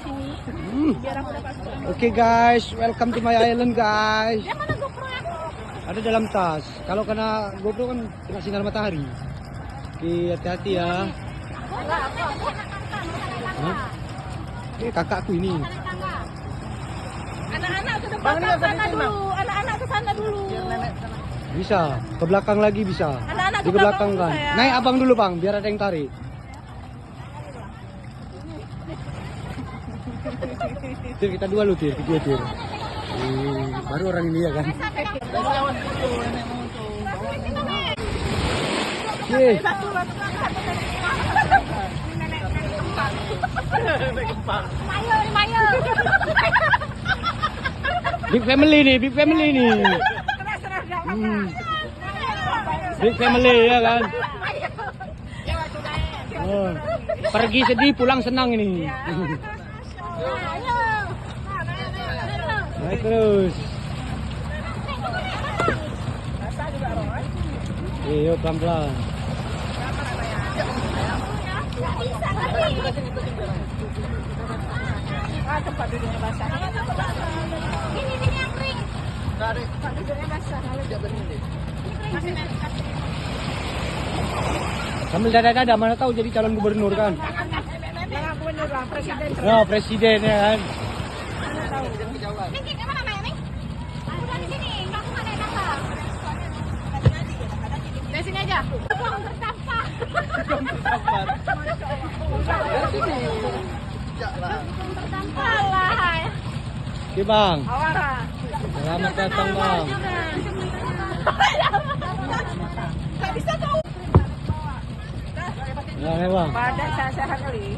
sini. Biar aku dapat. Oke guys, welcome to my island guys. Yang mana GoPro aku? Ada dalam tas. Kalau kena GoPro kan kena sinar matahari. Oke, hati-hati ya. Hah? Ini kakakku ini. Anak-anak ke depan ke sana dulu. Anak-anak ke sana dulu. Bisa, ke belakang lagi bisa. Anak-anak Di ke belakang belakang kan. dulu, sayang. Naik abang dulu bang, biar ada yang tarik. Tir, kita dua lu Tir, kita Tir. Baru orang ini ya kan. Oke. Mayo. Big family nih, big family nih. Big family ya kan. Oh, pergi sedih, pulang senang ini. Naik terus. Yuk pelan-pelan. Tempat duduknya basah. Ini yang kering. Tempat duduknya basah. Sambil dada-dada, mana tahu jadi calon gubernur kan? Jangan gubernur lah, presiden. Oh, presiden ya kan? Neng, kemana Neng? Aku dari sini, aku nggak naik kapal. Dari sini aja. Buang bersampah. Bersampah lah. Oke bang, Awara. selamat datang bang. Nggak bisa kau. Nah, bang. Badan saya sehat kali.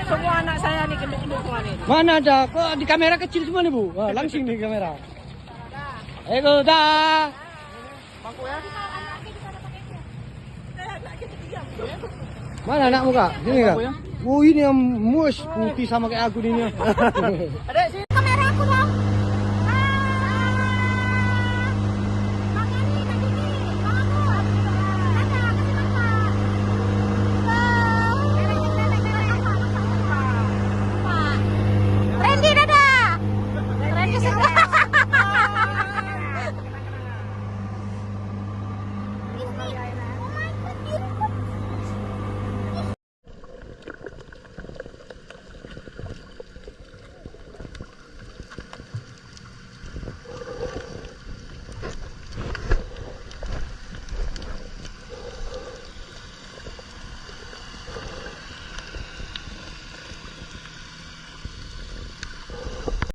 Semua anak saya nih gendut-gendut semua nih. Mana ada? Kok di kamera kecil semua nih bu? Wah, langsung di kamera. Ego dah. Bangku ya. Mana anakmu kak? Sini kak. Oh ini yang mus putih sama kayak aku ini. Ada sih.